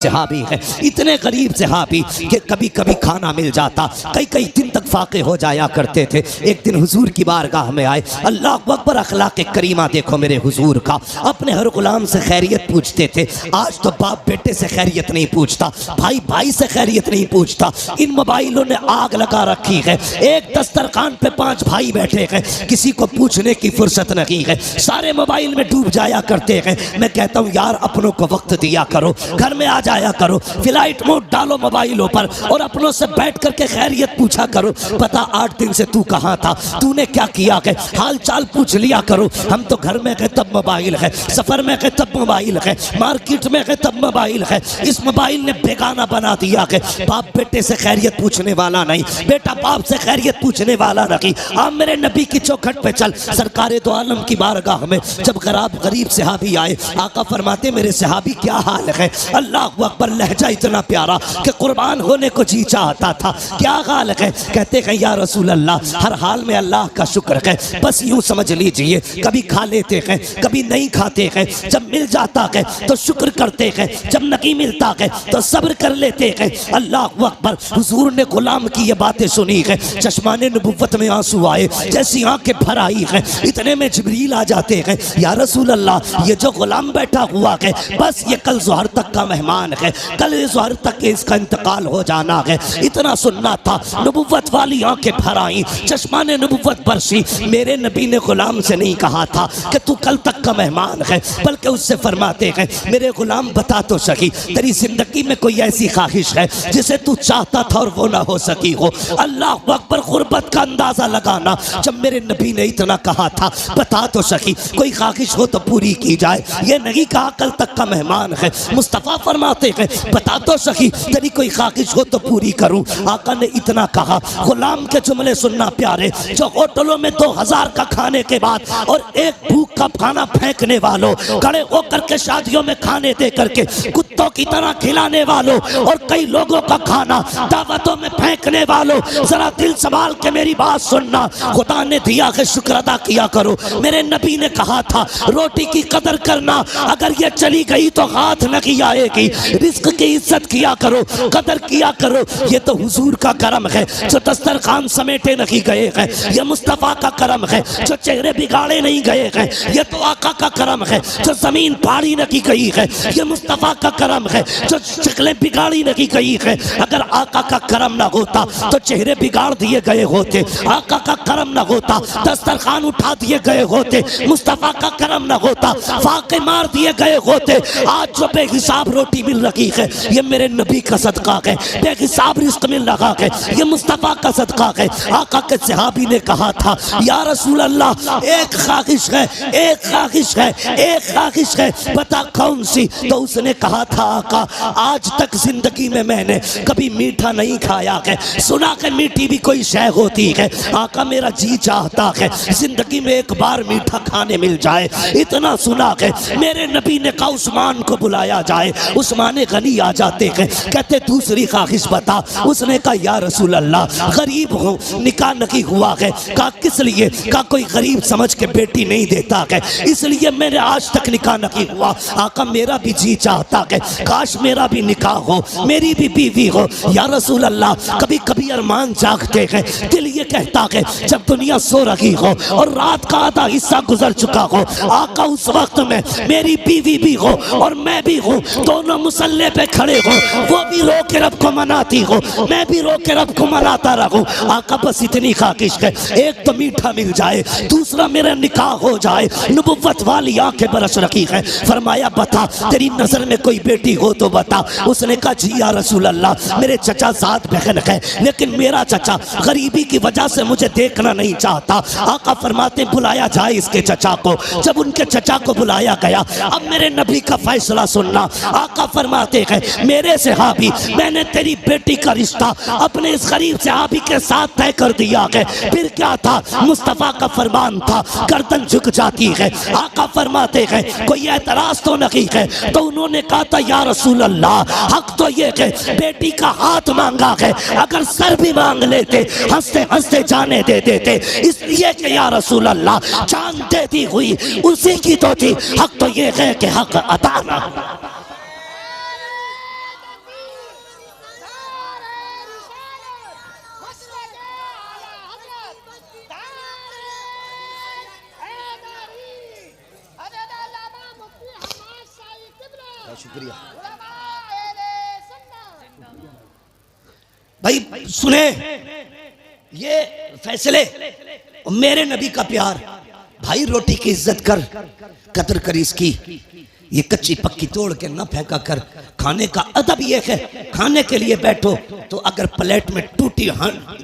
सहाबी है, इतने गरीब सहाबी कि कभी कभी खाना मिल जाता, कई कई दिन तक फाके हो जाया करते थे। एक दिन हुजूर की बारगाह में आए, अल्लाह अकबर, अखलाक करीमा देखो मेरे हुजूर का। अपने हर गुलाम से खैरियत पूछते थे। आज तो बाप बेटे से खैरियत नहीं पूछता, भाई भाई से खैरियत नहीं पूछता। इन मोबाइलों ने आग लगा रखी है। एक दस्तरखान पे 5 भाई बैठे हैं, किसी को पूछने की फुर्सत नहीं है, सारे मोबाइल में डूब जाया करते हैं। मैं कहता हूँ यार अपनों को वक्त दिया करो, घर में आ जाया करो, फ्लाइट मोड डालो मोबाइलों पर और अपनों से बैठ करके खैरियत पूछा करो। पता 8 दिन से तू कहाँ था, तूने क्या किया है, हाल चाल पूछ लिया करो। हम तो घर में गए तब मोबाइल है, सफर में गए तब मोबाइल है, मार्केट में गए तब मोबाइल है। इस मोबाइल ने बेगाना बना दिया है। बाप बेटे से खैरियत पूछने वाला नहीं, बेटा बाप से खैरियत पूछने वाला नहीं। आप मेरे नबी की चौखट पे चल, सरकारे दो आलम की बारगाह में जब गरीब सहाबी आए, आका फरमाते मेरे सहाबी क्या हाल है। अल्लाह अकबर, लहजा इतना प्यारा कि कुर्बान होने को जी चाहता था। क्या हाल है, कहते हैं या रसूल अल्लाह, हर हाल में अल्लाह का शुक्र है। बस यूं समझ लीजिए, कभी खा लेते हैं, कभी नहीं खाते हैं। जब मिल जाता है तो शुक्र करते हैं, जब नहीं मिलता है तो सब्र कर लेते हैं। अल्लाह अकबर, हुजूर ने गुलाम की ये बातें सुनी है, चश्माने नबुव्वत में आंसू आए, जैसी आंखें भर आई है। इतने में जिब्रील आ जाते हैं, या रसूल अल्लाह, ये जो गुलाम बैठा हुआ है बस ये कल ज़ोहर तक का मेहमान है, कल ज़ोहर तक के इसका इंतकाल हो जाना है। इतना सुनना था, नबुव्वत वाली आंखें भर आई, चश्माने नबुव्वत बरसी। मेरे नबी ने गुलाम से नहीं कहा था कि तू कल तक का मेहमान है, बल्कि उससे फरमाते हैं मेरे गुलाम बता तो सही, तेरी जिंदगी में कोई ऐसी ख्वाहिश है जिसे तू चाहता था और वो ना हो सकी हो। अल्लाह अकबर, गुर्बत का अंदाजा लगाना। जब मेरे नबी ने इतना कहा था बता तो सही, कोई ख्वाहिश हो तो पूरी की जाए, ये नहीं कहा कल तक का मेहमान है। मुस्तफ़ा फरमाते हैं बता तो सही, तेरी कोई ख्वाहिश हो तो पूरी करूं। आका ने इतना कहा, गुलाम के जुमले सुनना प्यारे, जो होटलों में 2000 का खाने के बाद और एक भूख का खाना फेंकने वालों, खड़े होकर के शादियों में खाने दे करके कुत्तों की तरह खिलाने वालों और कई लोगों का खाना दावतों में फेंकने वालों, जरा दिल संभाल के मेरी बात सुनना। खुदा ने दिया है शुक्र अदा किया करो। मेरे नबी ने कहा था रोटी की कदर करना, अगर ये चली गई तो हाथ नहीं आएगी। रिस्क की इज्जत किया करो, कदर किया करो। ये तो हुजूर का करम है जो दस्तरखान समेटे नहीं गए हैं, ये मुस्तफ़ा का करम है जो चेहरे बिगाड़े नहीं गए हैं, ये तो आका का करम है जो जमीन फाड़ी नहीं गई है, ये मुस्तफ़ा का करम है जो शक्लें बिगाड़ी नहीं गई है। अगर आका का करम ना होता तो चेहरे बिगाड़ दिए गए होते, आका का करम ना होता दस्तरखान उठा दिए गए होते, मुस्तफ़ा का करम ना होता फाके मार दिए गए होते। आज जो बेहिसाब रोटी मिल रही है ये मेरे नबी का सदका है, बेहिसाब रिस्क मिल रहा है ये मुस्तफ़ा का सदका है। आका के सहाबी ने कहा था या रसूल अल्लाह, एक ख्वाहिश है, एक ख्वाहिश है, एक ख्वाहिश है, बता कौन सी। तो उसने कहा था आका, आज तक जिंदगी में मैंने कभी मीठा नहीं खाया है, सुना के मीठी भी कोई शय होती है। आका मेरा जी चाहता है जिंदगी में एक बार मीठा खाने मिल जाए, इतना सुना है। मेरे नबी ने कहा उस्मान को बुलाया जाए। उस्मान गनी आ जाते हैं, कहते दूसरी ख्वाहिश बता। उसने कहा या रसूल अल्लाह, गरीब हूँ, निकाह नहीं हुआ है। कहा किस लिए? कहा कोई गरीब समझ के बेटी नहीं देता है, इसलिए मैंने आज तक निकाह नहीं हुआ। आका मेरा भी जी चाहता है काश मेरा भी निकाह हो, मेरी भी बीवी हो। या रसूल अल्लाह, कभी कभी अरमान जागते हैं, दिल ये कहता है जब दुनिया सो रही हो और रात का आधा हिस्सा गुजर चुका हो, आका उस वक्त में मेरी बीवी भी हो और मैं भी हूँ, दोनों मुसल्ले पे खड़े हो, वो भी रो के रब को मनाती हो, मैं भी रो के रब को मनाता रहूं। आका बस इतनी ख्वाहिश है, एक तो मीठा मिल जाए, दूसरा मेरा निकाह हो जाए। नबुव्वत वाली आंखें बरस रखी है। फरमाया बता तेरी नजर में कोई बेटी हो तो बता। उसने कहा जी या रसूल अल्लाह, मेरे चचा सात बहन है, लेकिन मेरा चचा गरीबी की वजह से मुझे देखना नहीं चाहता। आका फरमाते बुलाया जाए इसके चचा को। जब उनके चचा को बुलाया गया, अब मेरे नबी का फैसला सुनना। आका फरमाते हैं मेरे सहाबी, मैंने तेरी बेटी का रिश्ता अपने इस गरीब सहाबी के साथ तय कर दिया है। फिर क्या था, मुस्तफ़ा का फरमान था, गर्दन झुक जाती है। आका फरमाते हैं कोई एतराज तो नहीं है। तो उन्होंने कहा था या रसूल अल्लाह, हक तो ये है बेटी का हाथ मांगा है, अगर सर भी मांग लेते हंसते हंसते जाने दे देते, इसलिए कि या रसूल अल्लाह जान देती हुई उसी की तो थी। हक तो ये है कि हक अता ना। शुक्रिया भाई। सुने ये फैसले, मेरे नबी का प्यार। भाई रोटी की इज्जत कर, कदर कर इसकी। ये कच्ची पक्की तोड़ के ना फेंका कर। खाने का अदब ये है, खाने के लिए बैठो तो अगर प्लेट में टूटी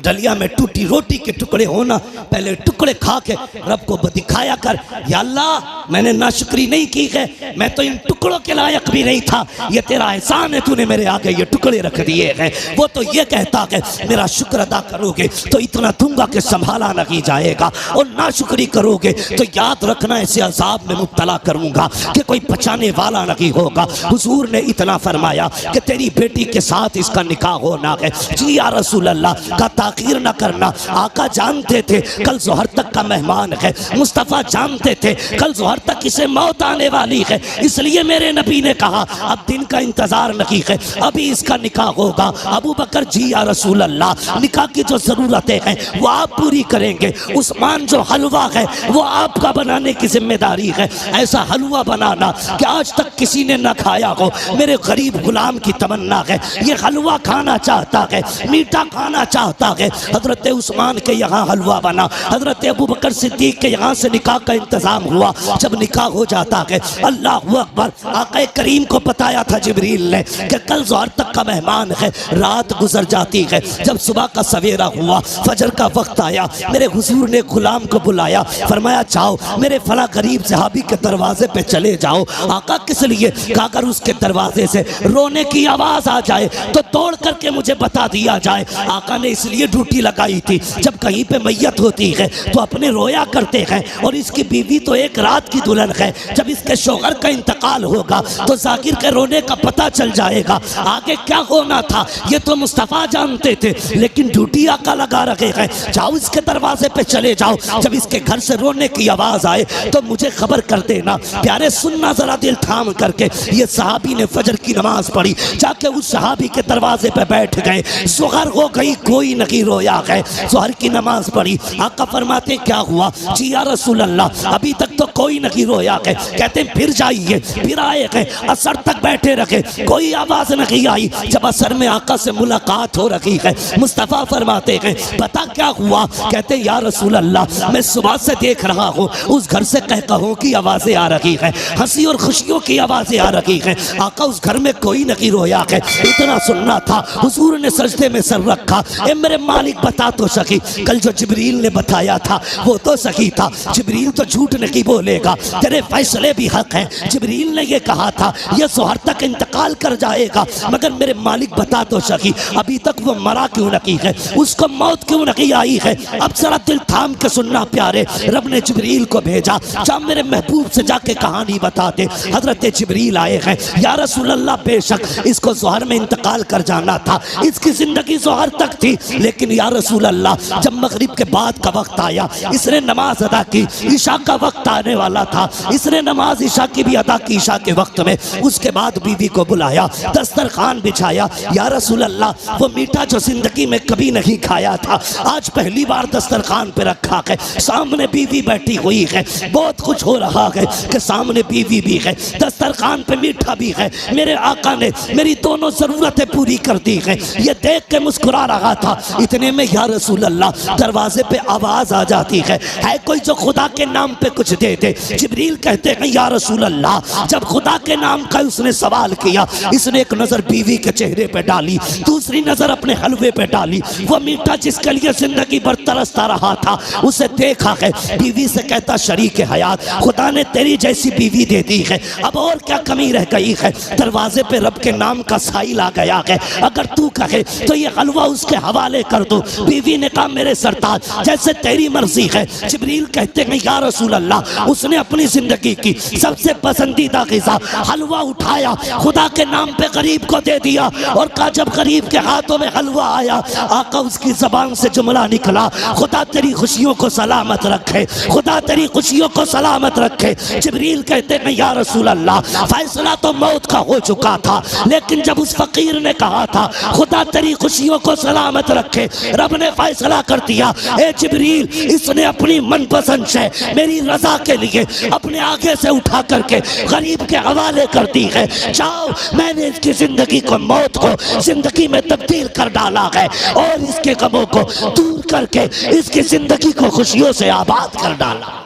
डलिया में टूटी रोटी के टुकड़े हो ना, पहले टुकड़े खा के रब को दिखाया कर, या अल्लाह मैंने नाशुक्री नहीं की है, मैं तो इन टुकड़ों के लायक भी नहीं था, ये तेरा एहसान है, तूने मेरे आगे ये टुकड़े रख दिए हैं। वो तो ये कहता है मेरा शुक्र अदा करोगे तो इतना दूंगा कि संभाला नहीं जाएगा, और नाशुक्री करोगे तो याद रखना ऐसे अजाब में मुब्तला करूंगा कि कोई बचाने वाला नहीं होगा। हुजूर ने इतना फरमाया कि तेरी बेटी के साथ इसका निकाह होना है। जी या रसूल अल्लाह का ताखीर न करना। आका जानते थे कल जोहर तक का मेहमान है, मुस्तफ़ा जानते थे कल जोहर तक इसे मौत आने वाली है, इसलिए मेरे नबी ने कहा अब दिन का इंतजार नहीं है, अभी इसका निकाह होगा। अबू बकर जी या रसूल अल्लाह निकाह की जो जरूरतें हैं वो आप पूरी करेंगे। उस्मान जो हलवा है वो आपका बनाने की जिम्मेदारी है। ऐसा हलवा बनाना कि आज तक किसी ने न खाया हो। मेरे गरीब गुलाम की तमन्ना है, ये हलवा खाना चाहता है, मीठा खाना चाहता है। हजरत उस्मान के यहाँ हलवा बना, हजरत अबू बकर सिद्दीक के यहाँ से निकाह का इंतजाम हुआ। जब निकाह हो जाता है, अल्लाह अकबर, आक़ा करीम को बताया था जिब्रील ने कि कल ज़ोहर तक का मेहमान है। रात गुजर जाती है, जब सुबह का सवेरा हुआ, फजर का वक्त आया, मेरे हुजूर ने गुलाम को बुलाया, फरमाया जाओ मेरे फला गरीब सहाबी के दरवाजे पे चले जाओ। आका किस लिए? अगर उसके दरवाजे से रोने की आवाज आ जाए तो तोड़ करके मुझे बता दिया जाए। आका ने इसलिए ड्यूटी लगाई थी, जब कहीं पे मैयत होती है तो अपने रोया करते हैं, और इसकी बीवी तो एक रात की दुल्हन है। जब इसके शौहर का इंतकाल होगा तो जाकिर के रोने का पता चल जाएगा। आगे क्या होना था ये तो मुस्तफ़ा जानते थे, लेकिन ड्यूटी आका लगा रखे हैं, जाओ इसके दरवाजे पे चले जाओ, जब इसके घर से रोने की आवाज आए तो मुझे खबर कर देना। प्यारे सुनना जरा दिल थाम करके, ये सहाबी ने फजर की नमाज पढ़ी, जाके उस सहाबी के दरवाजे पे बैठ गए। ज़ोहर हो गई, कोई नहीं रोया है। ज़ोहर की नमाज पढ़ी, आका फरमाते क्या हुआ? जी या रसूल अल्लाह अभी तक तो कोई नहीं रोया है। कहते फिर जाइए, फिर आए हैं, असर तक बैठे रखे, कोई आवाज नहीं आई। जब असर में आका से मुलाकात हो रही है, मुस्तफ़ा फरमाते हैं पता क्या हुआ? कहते या रसूल अल्लाह मैं सुबह से देख रहा हूँ उस घर से कहकहों की आवाजें आ रही हैं, हंसी और खुशियों की आवाजें आ रही हैं। आका उस घर में कोई नहीं रोया है। इतना सुनना था, हुजूर ने सजदे में सर रखा। ए मेरे मालिक बता तो सकी, कल जो जिब्रील ने बताया था वो तो सही था, जिब्रील तो झूठ नहीं बोलेगा, तेरे फैसले भी हक हैं। जिब्रील ने ये कहा था ये ज़ोहर तक इंतकाल कर जाएगा, मगर मेरे मालिक बता तो सकी अभी तक वो मरा क्यों नहीं है, उसको मौत क्यों नहीं आई है? अब जरा दिल थाम के सुनना प्यारे, रब ने जिब्रील को भेजा, जा मेरे महबूब से जाके कहानी बता दे। हजरत जिब्रील आए हैं, या रसूल अल्लाह बेशक इसको ज़ोहर में इंतकाल कर जाना था, इसकी जिंदगी ज़ोहर तक थी, लेकिन या रसूल अल्लाह जब मगरिब के बाद का वक्त आया, इसने नमाज अदा की, ईशा का वक्त आने वाला था, इसने नमाज ईशा की भी अदा की ईशा के वक्त में। उसके बाद बीवी को बुलाया, दस्तरखान बिछाया, या रसूल अल्लाह वो मीठा जो जिंदगी में कभी नहीं खाया था आज पहली बार दस्तरखान पे रखा है, सामने बीवी बैठी हुई है, बहुत कुछ हो रहा है कि सामने बीवी भी है, दस्तरखान पे मीठा भी है। मेरे आका ने मेरी दोनों जरूरतें पूरी कर दी है, ये देख के मुस्कुरा रहा था। इतने में या रसूल अल्लाह दरवाजे पे आवाज आ जाती है कोई जो खुदा के नाम पे कुछ दे दे। जिब्रील कहते हैं या रसूल अल्लाह जब खुदा के नाम का उसने सवाल किया, इसने एक नजर बीवी के चेहरे पे डाली, दूसरी नजर अपने हलवे पे डाली, वो मीठा जिसके लिए जिंदगी भर तरसता रहा था उसे देखा है। बीवी से कहता शरीक हयात खुदा ने तेरी जैसी बीवी दे दी है, अब और क्या कमी रह गई है? दरवाजे पे रब के नाम का साइल आ गया है, अगर तू कहे तो ये हलवा उसके हवाले कर दो। बीवी ने कहा मेरे सरताज जैसे तेरी मर्जी है। जिब्रील कहते हैं या रसूल अल्लाह उसने अपनी जिंदगी की सबसे पसंदीदा ग़िज़ा हलवा उठाया, खुदा के नाम पे गरीब को दे दिया, और कहा जब गरीब के हाथों में हलवा आया, आका उसकी जबान से जुमला निकला, खुदा तेरी खुशियों को सलामत रखे, खुदा तेरी खुशियों को सलामत रखे। जिब्रील कहते हैं या रसूल अल्लाह फैसला तो मौत का हो चुका था, लेकिन जब उस फकीर ने कहा था खुदा तेरी खुशियों को सलामत रखे, के रब ने फैसला कर दिया, ए जिब्रील इसने अपनी मनपसंद से मेरी रजा के लिए अपने आगे से उठा करके गरीब के हवाले कर दी है। जाओ, मैंने इसकी जिंदगी को, मौत को जिंदगी में तब्दील कर डाला है और इसके गमों को दूर करके इसकी जिंदगी को खुशियों से आबाद कर डाला।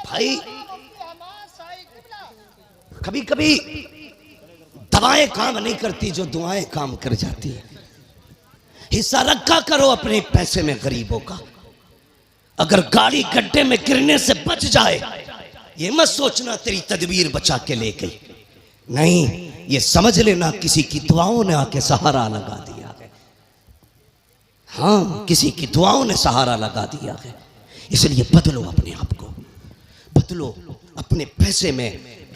भाई कभी कभी दवाएं काम नहीं करती जो दुआएं काम कर जाती है। हिस्सा रखा करो अपने पैसे में गरीबों का। अगर गाड़ी गड्ढे में गिरने से बच जाए, ये मत सोचना तेरी तदबीर बचा के ले गई, नहीं, ये समझ लेना किसी की दुआओं ने आके सहारा लगा दिया है। हाँ, किसी की दुआओं ने सहारा लगा दिया है। इसलिए बदलो अपने आप को, बदलो। अपने पैसे में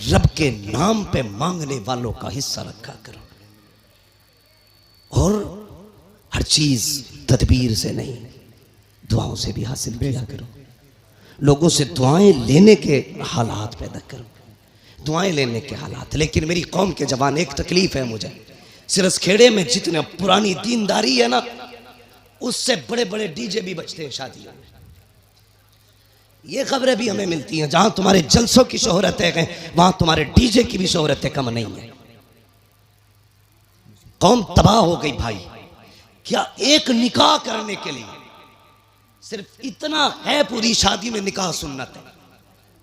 रब के नाम पे मांगने वालों का हिस्सा रखा करो और हर चीज तदबीर से नहीं, दुआओं से भी हासिल किया करो। लोगों से दुआएं लेने के हालात पैदा करो, दुआएं लेने के हालात। लेकिन मेरी कौम के जवान, एक तकलीफ है मुझे, सिरस खेड़े में जितने पुरानी दीनदारी है ना, उससे बड़े बड़े डीजे भी बजते हैं शादियों में। ये खबरें भी हमें मिलती हैं, जहां तुम्हारे जलसों की शोहरतें हैं वहां तुम्हारे डीजे की भी शोहरतें कम नहीं है। कौम तबाह हो गई भाई। क्या एक निकाह करने के लिए सिर्फ इतना है, पूरी शादी में निकाह सुन्नत है,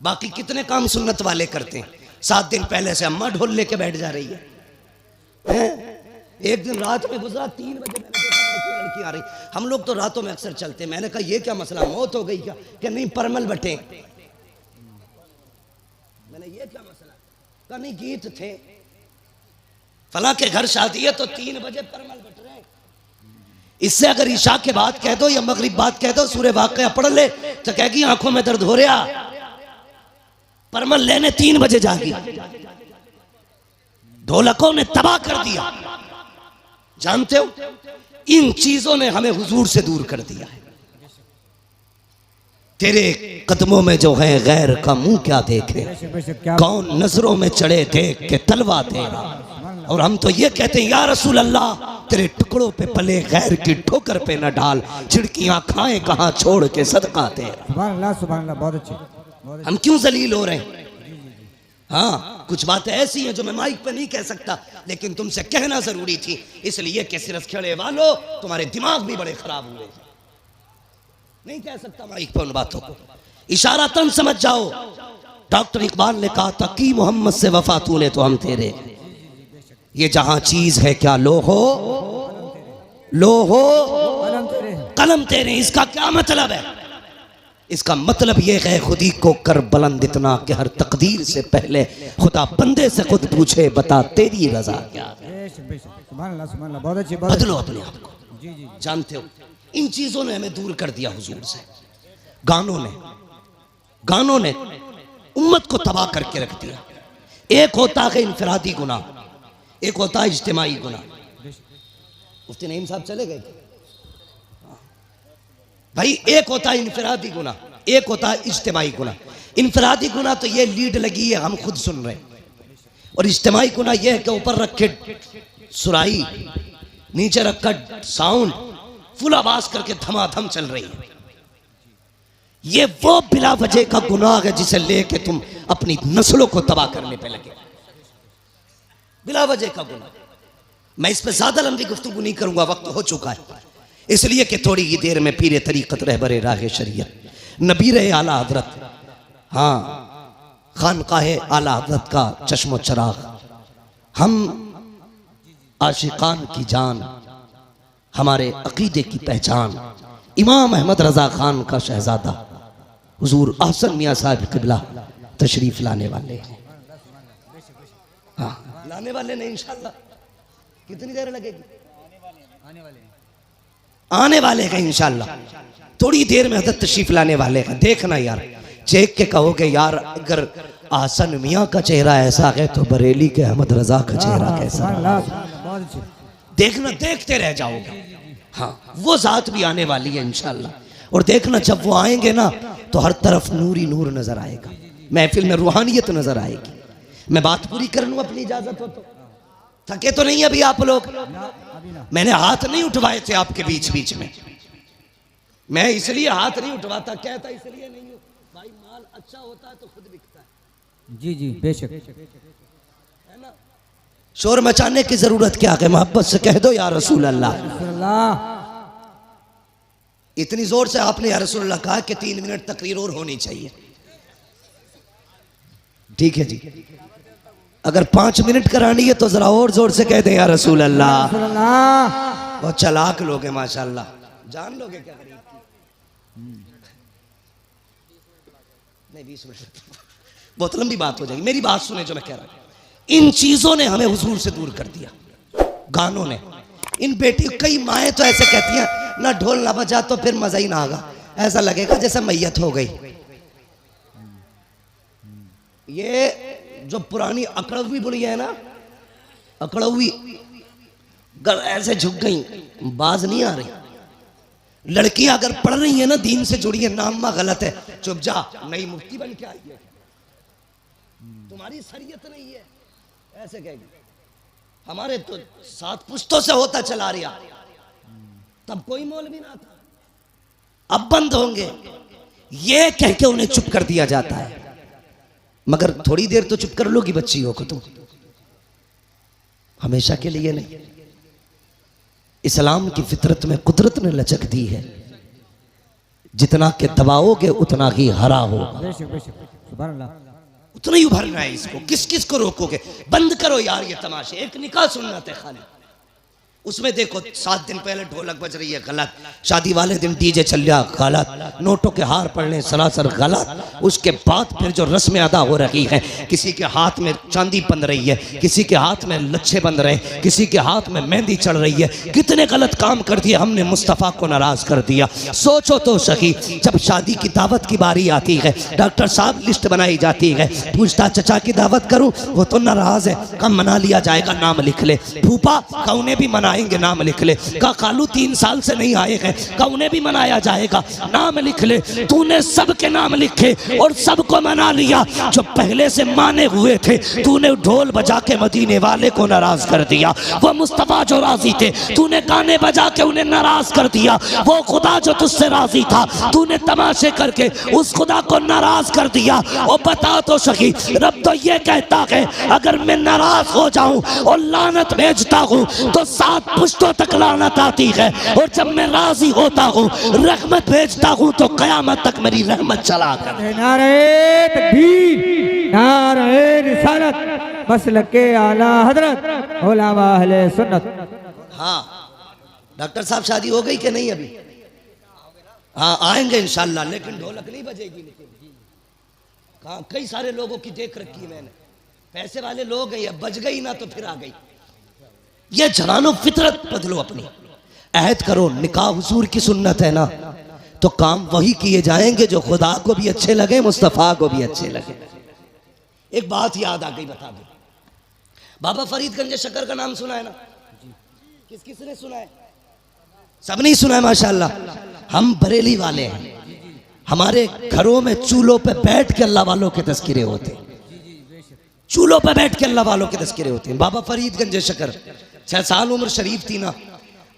बाकी कितने काम सुन्नत वाले करते हैं। 7 दिन पहले से अम्मा ढोल लेके बैठ जा रही है। एक दिन रात में गुजरा, 3 बजे लड़की आ रही। हम लोग तो रातों में अक्सर चलते हैं। मैंने कहा ये क्या मसला, मौत हो गई क्या? कि नहीं, परमल बटे। मैंने ये क्या मसला, कहा नहीं गीत थे, फला के घर शादी है तो 3 बजे परमल बट रहे। इससे अगर ईशा के बाद कह दो या मगरिब बाद कह दो सूरह वाक़िया पढ़ ले तो कहेगी आंखों में दर्द हो रहा, परमल लेने 3 बजे जागी। ढोलकों ने तबाह कर दिया। जानते हो, इन चीजों ने हमें हुजूर से दूर कर दिया है। तेरे कदमों में जो है गैर का मुंह क्या देखे, कौन नजरों में चढ़े देख के तलवा तेरा। और हम तो ये कहते हैं या रसूल अल्लाह, तेरे टुकड़ों पे पले गैर की ठोकर पे न डाल, झिड़कियां खाए कहां छोड़ के सदका तेरा। सुभान अल्लाह, सुभान अल्लाह, बहुत अच्छे। हम क्यों जलील हो रहे हैं? हाँ, कुछ बातें ऐसी हैं जो मैं माइक पे नहीं कह सकता, लेकिन तुमसे कहना जरूरी थी, इसलिए कि सिर्फ खेड़े वालों तुम्हारे दिमाग भी बड़े खराब हुए। नहीं कह सकता माइक पे उन बातों को, इशारातन समझ जाओ। डॉक्टर इकबाल ने कहा था कि मोहम्मद से वफा तूने तो हम तेरे। ये जहां चीज है क्या लो हो कलम तेरे। इसका क्या मतलब है? इसका मतलब यह है खुदी को कर बुलंद इतना कि हर तकदीर से पहले खुदा बंदे से खुद पूछे बता तेरी रजा क्या है। बदलो अपने आप को। जानते हो, इन चीजों ने हमें दूर कर दिया हुजूर से। गानों ने उम्मत को तबाह करके रख दिया। एक होता है इनफरादी गुनाह, एक होता है इज्तिमाई गुनाह। मुफ्ती नईम साहब चले गए भाई। एक होता है इनफरादी गुनाह, एक होता है इज्तिमाई गुनाह। इनफरादी गुनाह तो ये लीड लगी है, हम खुद सुन रहे हैं। और इज्तिमाई गुनाह ये है कि ऊपर रखे सुराई, नीचे रखा साउंड, फुल आवाज करके धमाधम चल रही है। ये वो बिला वजह का गुनाह है जिसे लेके तुम अपनी नस्लों को तबाह करने पे लगे। बिला वजह का गुनाह। मैं इस पे ज्यादा लंबी गुफ्तगू नहीं करूंगा, वक्त हो चुका है, इसलिए कि थोड़ी ही देर में पीरे तरीक़त रहबरे राह शरीयत नबीर आला हजरत, हाँ, खानकाहे आला हजरत का चश्मो चराग, हम आशिकान की जान, हमारे अकीदे की पहचान, इमाम अहमद रजा खान का शहजादा हुजूर अहसन मियाँ साहब क़िबला तशरीफ लाने वाले हैं। हाँ, लाने वाले नहीं, इंशाल्लाह। कितनी देर लगेगी? आने वाले हैं इंशाल्लाह। थोड़ी देर में हजरत तशरीफ लाने वाले हैं। देखना यार, चेक के कहोगे यार अगर आसन मियाँ का चेहरा ऐसा है तो बरेली के अहमद रजा का चेहरा कैसा? देखना, देखते रह जाओगे। हाँ, वो जात भी आने वाली है इंशाल्लाह। और देखना जब वो आएंगे ना तो हर तरफ नूर ही नूर नजर आएगा, महफिल में रूहानियत नजर आएगी। मैं बात पूरी कर लूं अपनी इजाजत हो तो? थके तो नहीं अभी आप लोग? मैंने हाथ नहीं उठवाए थे आपके बीच बीच में, मैं इसलिए हाथ नहीं उठवाता, कहता इसलिए नहीं हूं भाई, माल अच्छा होता है तो खुद बिकता है। जी जी बेशक। है ना? शोर मचाने की जरूरत क्या है, मोहब्बत से कह दो या रसूल अल्लाह। इतनी जोर से आपने या रसूल अल्लाह कहा कि 3 मिनट तकरीर और होनी चाहिए। ठीक है जी, अगर 5 मिनट करानी है तो जरा और जोर से कह दें या रसूल अल्लाह। बहुत चालाक लोग हैं माशाल्लाह, जान लोगे क्या करेंगे? नहीं 20 मिनट बहुत लंबी बात हो जाएगी, मेरी बात सुने जो मैं कह रहा हूं। इन चीजों ने हमें हुजूर से दूर कर दिया, गानों ने। इन बेटी कई माएँ तो ऐसे कहती हैं ना ढोल ना बजा तो फिर मजा ही ना आगा, ऐसा लगेगा जैसे मैयत हो गई। ये जो पुरानी अकड़वी बुढ़ी है ना, अकड़वी ऐसे झुक गई, बाज नहीं आ रही। लड़कियां अगर पढ़ रही है ना दीन से जुड़ी है, नामा गलत है, चुप जा, नई मुफ्ती बन के आई है, तुम्हारी शरीयत नहीं है, ऐसे कहेगी। हमारे तो 7 पुश्तों से होता चला रहा, तब कोई मौलवी ना था, अब बंद होंगे, ये कह के उन्हें चुप कर दिया जाता है। मगर थोड़ी देर तो चुप कर लोगी बच्चियों को, तुम हमेशा के लिए नहीं। इस्लाम की फितरत में कुदरत ने लचक दी है, जितना के दबाओगे उतना ही हरा होगा, उतना ही उभरना है इसको। किस किस को रोकोगे? बंद करो यार ये तमाशे। एक निकाह सुन्नत है खाली, उसमें देखो 7 दिन पहले ढोलक बज रही है, गलत। शादी वाले दिन डीजे चल रहा, गलत। नोटों के हार पड़ने सरासर गलत। उसके बाद फिर जो रस्में अदा हो रही है, किसी के हाथ में चांदी बंध रही है, किसी के हाथ में लच्छे बंध रहे, किसी के हाथ में मेहंदी चढ़ रही है। कितने गलत काम कर दिए हमने, मुस्तफ़ा को नाराज कर दिया। सोचो तो सही, जब शादी की दावत की बारी आती है, डॉक्टर साहब लिस्ट बनाई जाती है, पूछता चचा की दावत करूं, वो तो नाराज है, कम मना लिया जाएगा, नाम लिख ले। फूफा का उन्हें भी आएंगे, नाम लिख ले। का खालू 3 साल से नहीं आए हैं, का उन्हें भी मनाया जाएगा, नाम लिख ले। तूने सबके नाम लिखे और सबको मना लिया। जो पहले से माने हुए थे, तूने ढोल बजा के मदीने वाले को नाराज कर दिया। वो मुस्तफा जो राजी थे, तूने गाने बजा के उन्हें नाराज कर दिया। वो खुदा जो तुझसे राजी था, तूने तमाशे करके उस खुदा को नाराज कर दिया। और बता तो सही, रब तो ये कहता है अगर मैं नाराज हो जाऊं और लानत भेजता हूं तो 7 पुश्तों तक लानत आती है, और जब मैं राजी होता हूँ रहमत भेजता हूँ तो कयामत तक मेरी रहमत चला कर। नारे तकबीर, नारे रिसालत, मसलक के आला हजरत उलमा अहले सुन्नत। हाँ डॉक्टर साहब, शादी हो गई कि नहीं अभी? हाँ आएंगे इंशाल्लाह, लेकिन ढोलक नहीं बजेगी। लेकिन कहाँ, कई सारे लोगों की देख रखी है मैंने, पैसे वाले लोग हैं, बज गई ना तो फिर आ गई। ये जवानों फितरत बदलो अपनी, अहद करो। निकाह हुजूर की सुन्नत है ना, तो काम वही किए जाएंगे जो खुदा को भी अच्छे लगे, मुस्तफ़ा को भी अच्छे लगे। एक बात याद आ गई, बता दो, बाबा फरीदगंज शक्कर का नाम सुना है ना? किस किस ने सुना है? सब नहीं सुना है माशाल्लाह। हम बरेली वाले हैं, हमारे घरों में चूल्हों पे बैठ के अल्लाह वालों के तज़किरे होते हैं, चूल्हों पे बैठ के अल्लाह वालों के तज़किरे होते हैं। बाबा फरीदगंज शक्कर, 6 साल उम्र शरीफ थी ना,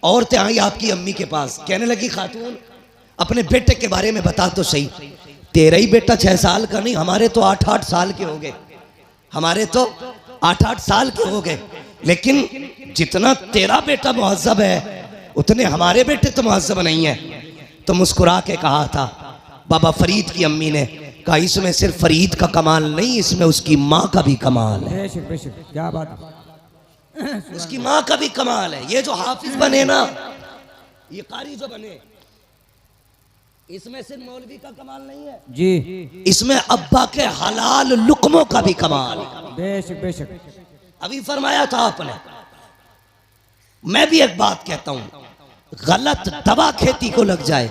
औरतें आई आपकी अम्मी के पास, कहने लगी खातून अपने बेटे के बारे में बता तो सही। तेरा ही बेटा 6 साल का नहीं, हमारे तो 8-8 साल के हो गए, हमारे तो 8-8 साल के हो गए। लेकिन जितना तेरा बेटा मुहज्जब है उतने हमारे बेटे तो मुहज्जब नहीं है। तो मुस्कुरा के कहा था बाबा फरीद की अम्मी ने, कहा इसमें सिर्फ फरीद का कमाल नहीं, इसमें उसकी माँ का भी कमाल है। बेशक बेशक, क्या बात, उसकी माँ का भी कमाल है। ये जो हाफिज बने ना, ये कारी जो बने, इसमें सिर्फ मौलवी का कमाल नहीं है जी, इसमें अब्बा के हलाल लुकमों का भी कमाल है। बेशक बेशक। अभी फरमाया था आपने, मैं भी एक बात कहता हूं, गलत दवा खेती को लग जाए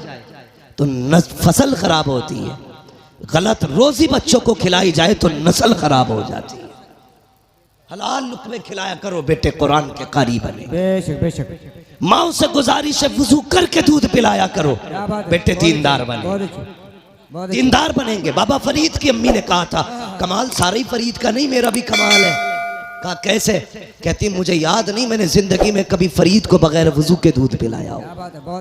तो फसल खराब होती है, गलत रोजी बच्चों को खिलाई जाए तो नस्ल खराब हो जाती है। हलाल लुकमे खिलाया करो बेटे, कुरान के कारी बने। बेशक बेशक। माओ से गुजारिश है वुजू करके दूध पिलाया करो। क्या बात है, बेटे बहुत दीनदार अच्छी, बने, बहुत अच्छी, बहुत अच्छी। दीनदार बनेंगे। बाबा फरीद की अम्मी ने कहा था कमाल सारे ही फरीद का नहीं, मेरा भी कमाल है। कहा कैसे? कहती मुझे याद नहीं मैंने जिंदगी में कभी फरीद को बगैर वुजू के दूध पिलाया हो। क्या बात है, बहुत